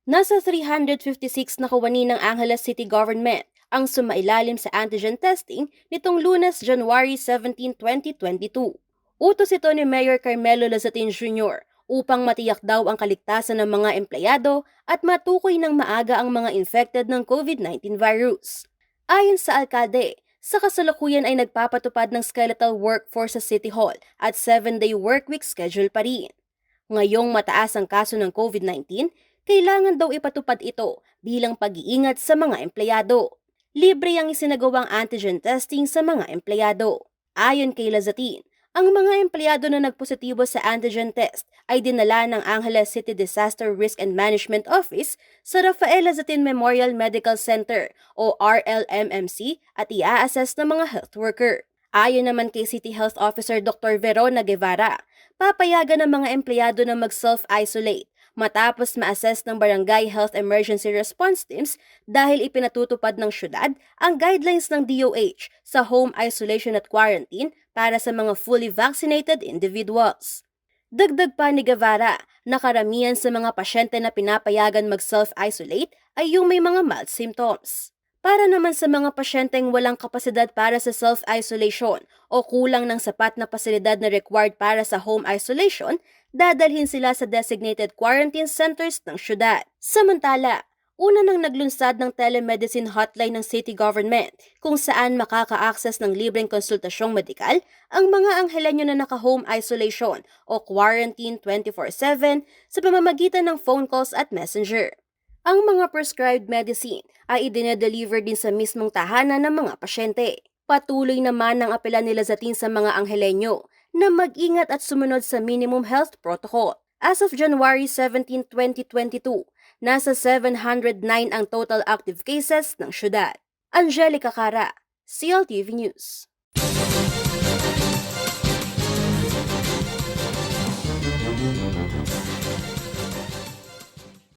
Nasa 356 na kawani ng Angeles City Government ang sumailalim sa antigen testing nitong Lunes, January 17, 2022. Utos ito ni Mayor Carmelo Lazatin Jr. upang matiyak daw ang kaligtasan ng mga empleyado at matukoy ng maaga ang mga infected ng COVID-19 virus. Ayon sa alkalde, sa kasalukuyan ay nagpapatupad ng skeletal workforce sa City Hall at 7-day workweek schedule pa rin. Ngayong mataas ang kaso ng COVID-19, kailangan daw ipatupad ito bilang pag-iingat sa mga empleyado. Libre ang isinagawang antigen testing sa mga empleyado. Ayon kay Lazatin, ang mga empleyado na nagpositibo sa antigen test ay dinala ng Angeles City Disaster Risk and Management Office sa Rafael Lazatin Memorial Medical Center o RLMMC at i-assess ng mga health worker. Ayon naman kay City Health Officer Dr. Verona Guevara, papayagan ng mga empleyado na mag-self-isolate matapos ma-assess ng Barangay Health Emergency Response Teams dahil ipinatutupad ng syudad ang guidelines ng DOH sa home isolation at quarantine para sa mga fully vaccinated individuals. Dagdag pa ni Guevara na karamihan sa mga pasyente na pinapayagan mag-self-isolate ay yung may mga mild symptoms. Para naman sa mga pasyenteng walang kapasidad para sa self-isolation o kulang ng sapat na pasilidad na required para sa home isolation, dadalhin sila sa designated quarantine centers ng syudad. Samantala, una nang naglunsad ng telemedicine hotline ng city government kung saan makaka-access ng libreng konsultasyong medikal ang mga Anghelenyo na naka-home isolation o quarantine 24/7 sa pamamagitan ng phone calls at messenger. Ang mga prescribed medicine ay idinedeliver din sa mismong tahanan ng mga pasyente. Patuloy naman ang apela nila sa mga Anghelenyo na mag-ingat at sumunod sa minimum health protocol. As of January 17, 2022, nasa 709 ang total active cases ng syudad. Angelica Cara, CLTV News.